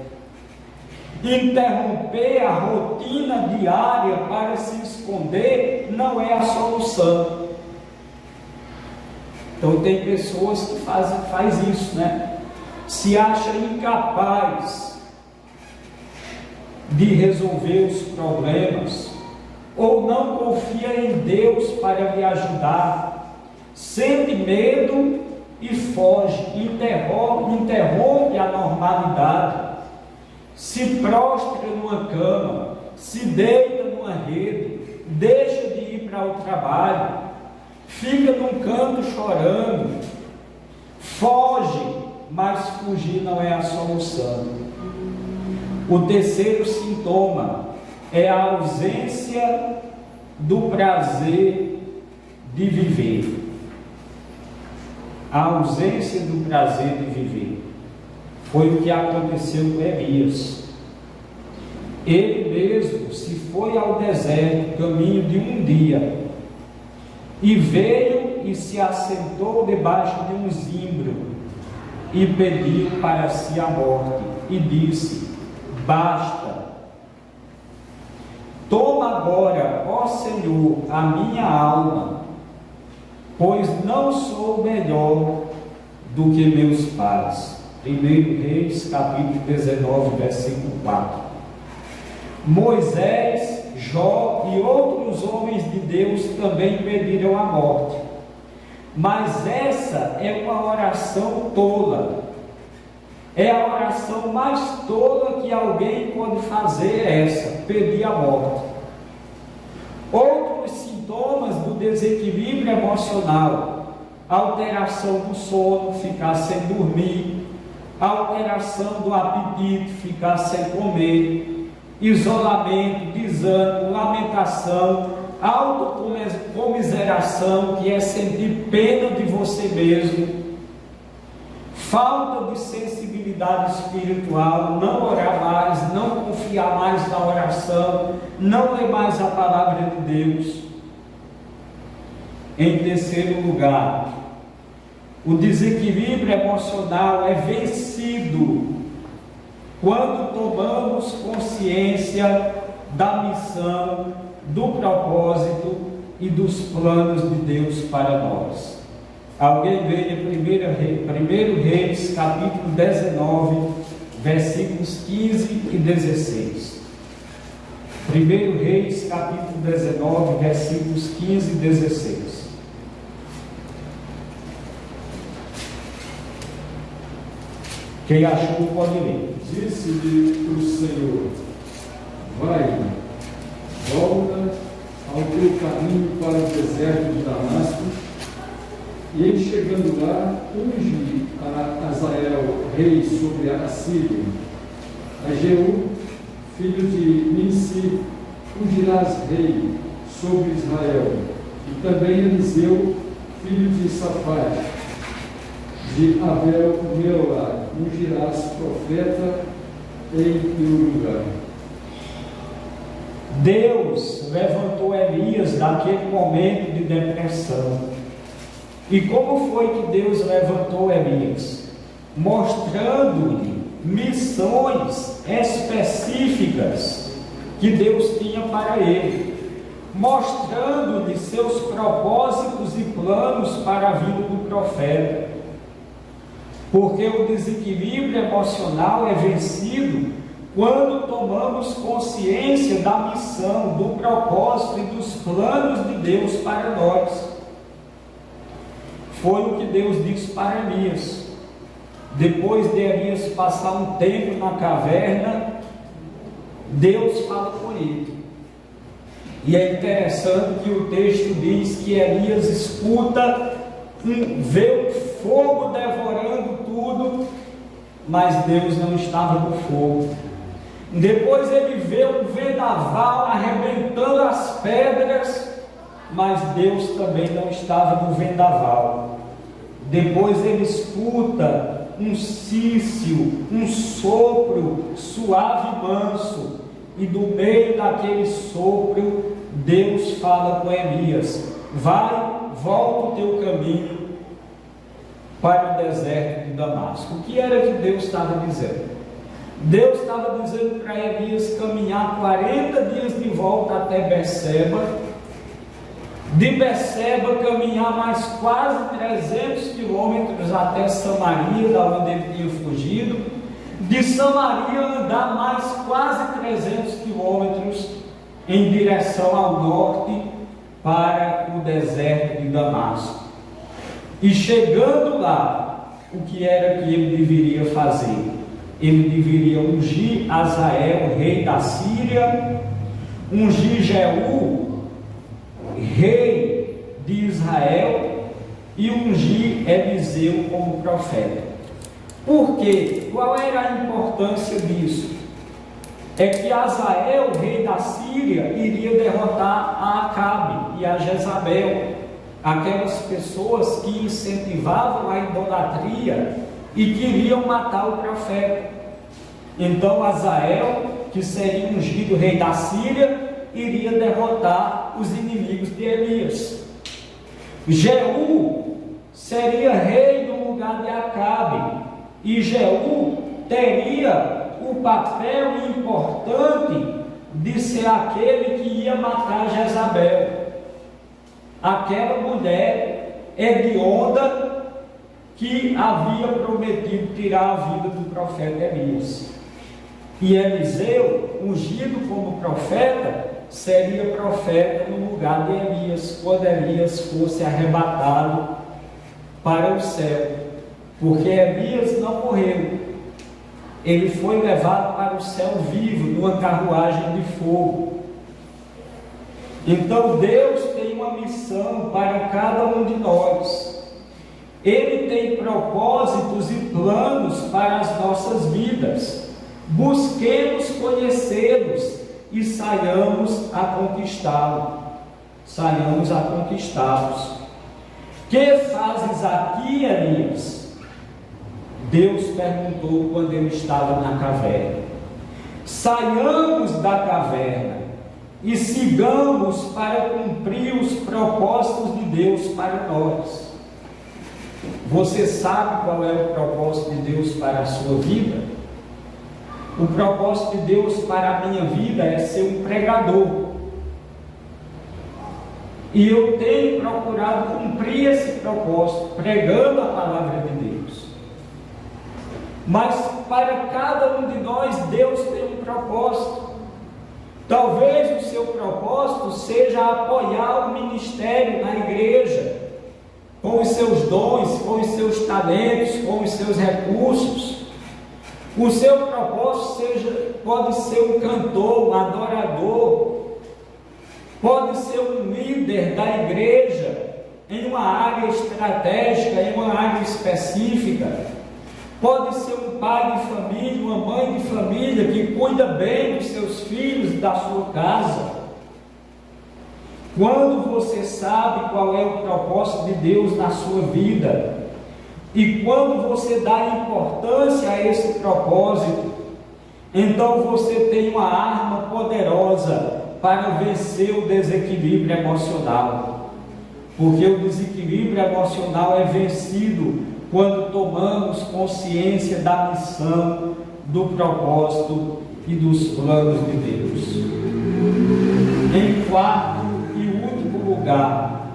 Interromper a rotina diária para se esconder não é a solução. Então tem pessoas que faz isso, né? Se acha incapaz de resolver os problemas, ou não confia em Deus para lhe ajudar, sente medo e foge, interrompe a normalidade, se prostra numa cama, se deita numa rede, deixa de ir para o trabalho, fica num canto chorando, foge, mas fugir não é a solução. O terceiro sintoma é a ausência do prazer de viver. A ausência do prazer de viver. Foi o que aconteceu com Elias. Ele mesmo se foi ao deserto, caminho de um dia, e veio e se assentou debaixo de um zimbro, e pediu para si a morte, e disse: basta, toma agora, ó Senhor, a minha alma, pois não sou melhor do que meus pais. 1 Reis, capítulo 19, versículo 4. Moisés, Jó e outros homens de Deus também pediram a morte. Mas essa é uma oração tola. É a oração mais tola que alguém pode fazer, essa, pedir a morte. Outros sintomas do desequilíbrio emocional: alteração do sono, ficar sem dormir, alteração do apetite, ficar sem comer, isolamento, desânimo, lamentação, autocomiseração, que é sentir pena de você mesmo, falta de sensibilidade espiritual, não orar mais, não confiar mais na oração, não ler mais a palavra de Deus. Em terceiro lugar, o desequilíbrio emocional é vencido quando tomamos consciência da missão, do propósito e dos planos de Deus para nós. Alguém veja 1 Reis, capítulo 19, versículos 15 e 16. 1 Reis, capítulo 19, versículos 15 e 16. Quem achou pode ler. Disse-lhe o Senhor: vai, volta ao teu caminho para o deserto de Damasco, e em chegando lá, unge a Azael, rei sobre a Síria. A Jeú, filho de Nimsi, ungirás rei sobre Israel, e também Eliseu, filho de Safate, de Abel-Meolá, ungirás profeta em teu lugar. Deus levantou Elias daquele momento de depressão. E como foi que Deus levantou Elias? Mostrando-lhe missões específicas que Deus tinha para ele, mostrando-lhe seus propósitos e planos para a vida do profeta. Porque o desequilíbrio emocional é vencido quando tomamos consciência da missão, do propósito e dos planos de Deus para nós. Foi o que Deus disse para Elias. Depois de Elias passar um tempo na caverna, Deus fala com ele. E é interessante que o texto diz que Elias escuta, vê o fogo devorando tudo, mas Deus não estava no fogo. Depois ele vê um vendaval arrebentando as pedras, mas Deus também não estava no vendaval. Depois ele escuta um cício, um sopro suave e manso, e do meio daquele sopro Deus fala com Elias: vai, volta o teu caminho para o deserto de Damasco. O que era que Deus estava dizendo? Deus estava dizendo para Elias caminhar 40 dias de volta até Berseba, de Berseba caminhar mais quase 300 quilômetros até Samaria, da onde ele tinha fugido, de Samaria andar mais quase 300 quilômetros em direção ao norte para o deserto de Damasco. E chegando lá, o que era que ele deveria fazer? Ele deveria ungir Azael, rei da Síria, ungir Jeú, rei de Israel, e ungir Eliseu como profeta. Por quê? Qual era a importância disso? é que Azael, rei da Síria, iria derrotar a Acabe e a Jezabel, aquelas pessoas que incentivavam a idolatria e queriam matar o profeta. Então Azael, que seria ungido rei da Síria, iria derrotar os inimigos de Elias. Jeú seria rei no lugar de Acabe, e Jeú teria o papel importante de ser aquele que ia matar Jezabel, aquela mulher hedionda que havia prometido tirar a vida do profeta Elias. E Eliseu, ungido como profeta, seria profeta no lugar de Elias, quando Elias fosse arrebatado para o céu, porque Elias não morreu, ele foi levado para o céu vivo, numa carruagem de fogo. Então Deus tem uma missão para cada um de nós, Ele tem propósitos e planos para as nossas vidas. Busquemos conhecê-los e saiamos a conquistá-los. Que fazes aqui, Elias? Deus perguntou quando ele estava na caverna. Saiamos da caverna e sigamos para cumprir os propósitos de Deus para nós. Você sabe qual é o propósito de Deus para a sua vida? O propósito de Deus para a minha vida é ser um pregador. E eu tenho procurado cumprir esse propósito, pregando a palavra de Deus. Mas para cada um de nós, Deus tem um propósito. Talvez o seu propósito seja apoiar o ministério na igreja, com os seus dons, com os seus talentos, com os seus recursos. O seu propósito pode ser um cantor, um adorador, pode ser um líder da igreja em uma área estratégica, em uma área específica. Pode ser um pai de família, uma mãe de família que cuida bem dos seus filhos e da sua casa. Quando você sabe qual é o propósito de Deus na sua vida, e quando você dá importância a esse propósito, então você tem uma arma poderosa para vencer o desequilíbrio emocional. Porque o desequilíbrio emocional é vencido quando tomamos consciência da missão, do propósito e dos planos de Deus. Em quarto e último lugar,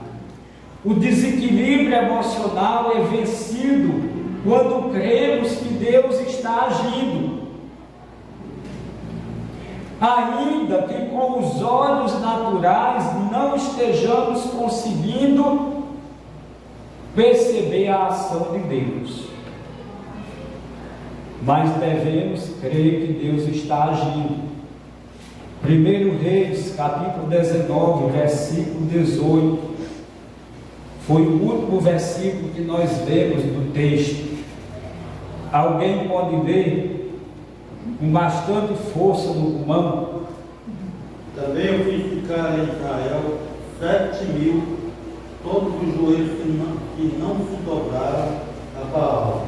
o desequilíbrio emocional é vencido quando cremos que Deus está agindo. Ainda que com os olhos naturais não estejamos conseguindo perceber a ação de Deus, mas devemos crer que Deus está agindo. 1 Reis, capítulo 19, versículo 18, foi o último versículo que nós vemos do texto. Alguém pode ler com bastante força no pulmão? Também eu fiz ficar em Israel 7.000, todos os joelhos que não se dobraram a Baal,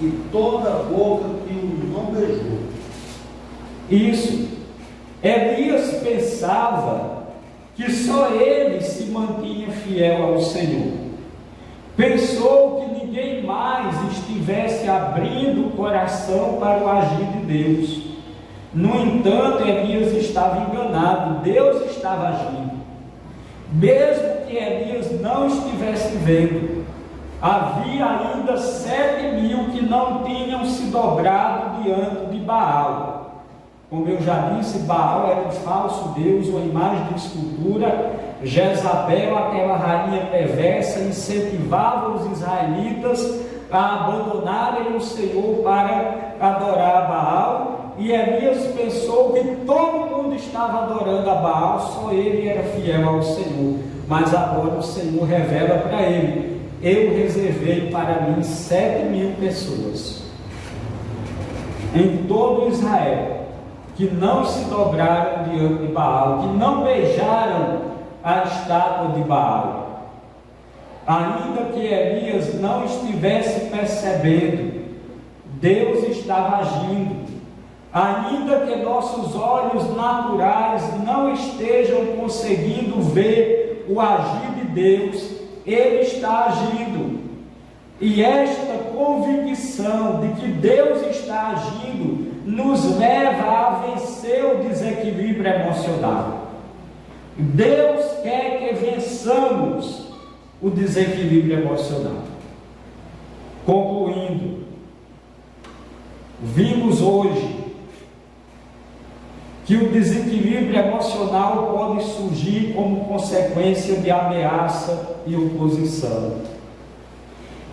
e toda a boca que o não beijou. Isso. Elias pensava que só ele se mantinha fiel ao Senhor. Pensou que ninguém mais estivesse abrindo o coração para o agir de Deus. No entanto, Elias estava enganado, Deus estava agindo. Mesmo que Elias não estivesse vendo, havia ainda 7.000 que não tinham se dobrado diante de Baal. Como eu já disse, Baal era um falso deus, uma imagem de escultura. Jezabel, aquela rainha perversa, incentivava os israelitas a abandonarem o Senhor para adorar Baal. E Elias pensou que todo mundo estava adorando a Baal, só ele era fiel ao Senhor. Mas agora o Senhor revela para ele: eu reservei para mim 7.000 pessoas em todo Israel que não se dobraram diante de Baal, que não beijaram a estátua de Baal. Ainda que Elias não estivesse percebendo, Deus estava agindo. Ainda que nossos olhos naturais não estejam conseguindo ver o agir de Deus, Ele está agindo. E esta convicção de que Deus está agindo nos leva a vencer o desequilíbrio emocional. Deus quer que vençamos o desequilíbrio emocional. Concluindo, vimos hoje que o desequilíbrio emocional pode surgir como consequência de ameaça e oposição.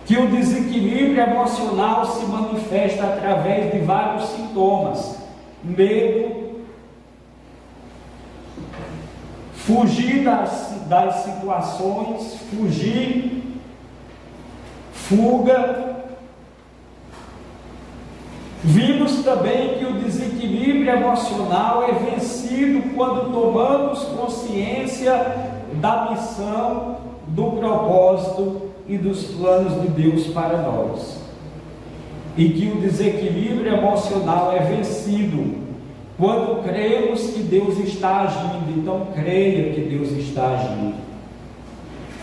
Que o desequilíbrio emocional se manifesta através de vários sintomas: medo, fugir das situações, fuga. Vimos também que o desequilíbrio emocional é vencido quando tomamos consciência da missão, do propósito e dos planos de Deus para nós. E que o desequilíbrio emocional é vencido quando cremos que Deus está agindo. Então creia que Deus está agindo.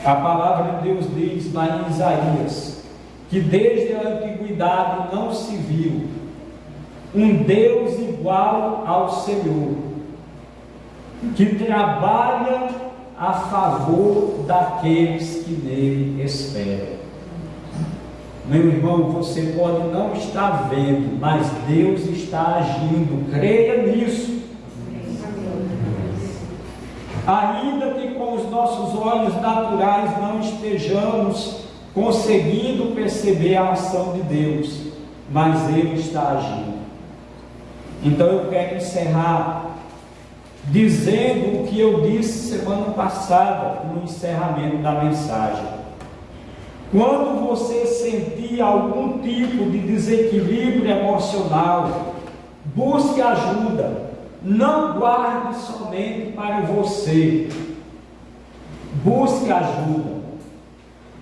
A palavra de Deus diz lá em Isaías que desde a antiguidade não se viu um Deus igual ao Senhor, que trabalha a favor daqueles que nele esperam. Meu irmão, você pode não estar vendo, mas Deus está agindo. Creia nisso. Ainda que com os nossos olhos naturais não estejamos conseguindo perceber a ação de Deus, mas Ele está agindo. Então eu quero encerrar dizendo o que eu disse semana passada no encerramento da mensagem. Quando você sentir algum tipo de desequilíbrio emocional, busque ajuda. Não guarde somente para você. Busque ajuda.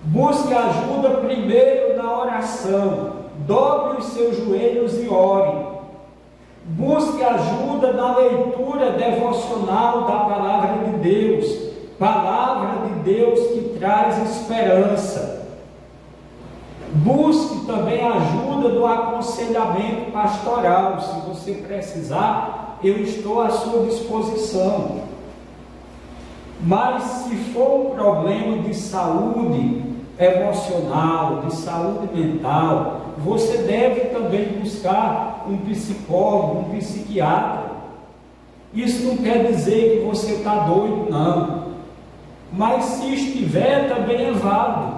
Busque ajuda primeiro na oração. Dobre os seus joelhos e ore. Busque ajuda na leitura devocional da palavra de Deus. Palavra de Deus que traz esperança. Busque também ajuda do aconselhamento pastoral. Se você precisar, eu estou à sua disposição. Mas se for um problema de saúde emocional, de saúde mental, você deve também buscar um psicólogo, um psiquiatra. Isso não quer dizer que você está doido, não. Mas se estiver, também é válido.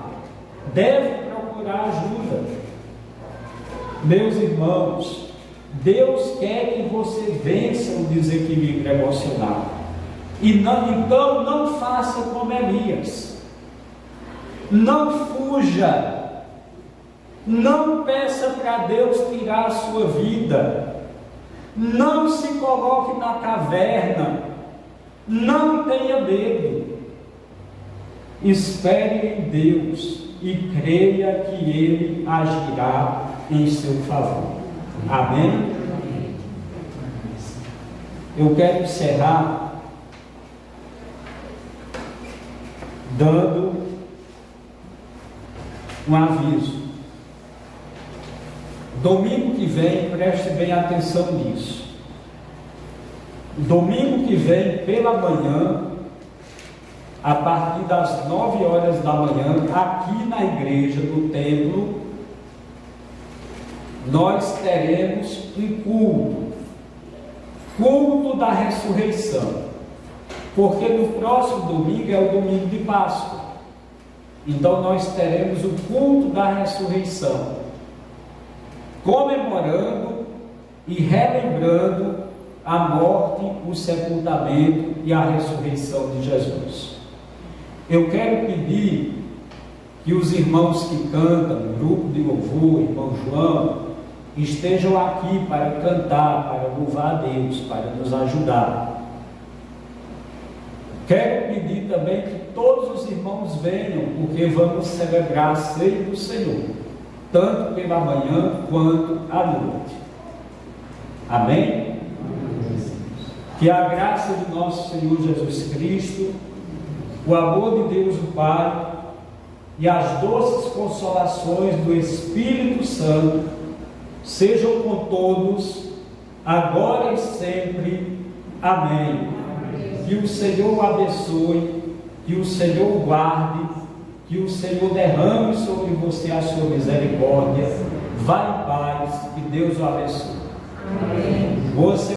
Deve procurar ajuda. Meus irmãos, Deus quer que você vença o desequilíbrio emocional. Então não faça como Elias. Não fuja. Não peça para Deus tirar a sua vida. Não se coloque na caverna. Não tenha medo. Espere em Deus e creia que Ele agirá em seu favor. Amém? Eu quero encerrar dando um aviso. Domingo que vem, preste bem atenção nisso. Domingo que vem, pela manhã, a partir das 9 horas da manhã, aqui na igreja do templo, nós teremos um culto da ressurreição, porque no próximo domingo é o domingo de Páscoa. Então nós teremos o culto da ressurreição, comemorando e relembrando a morte, o sepultamento e a ressurreição de Jesus. Eu quero pedir que os irmãos que cantam, grupo de louvor, irmão João, estejam aqui para cantar, para louvar a Deus, para nos ajudar. Quero pedir também que todos os irmãos venham, porque vamos celebrar a ceia do Senhor, tanto pela manhã quanto à noite. Amém? Que a graça de nosso Senhor Jesus Cristo, o amor de Deus o Pai e as doces consolações do Espírito Santo sejam com todos, agora e sempre. Amém. Que o Senhor o abençoe, que o Senhor o guarde, que o Senhor derrame sobre você a sua misericórdia. Vá em paz, que Deus o abençoe. Amém. Você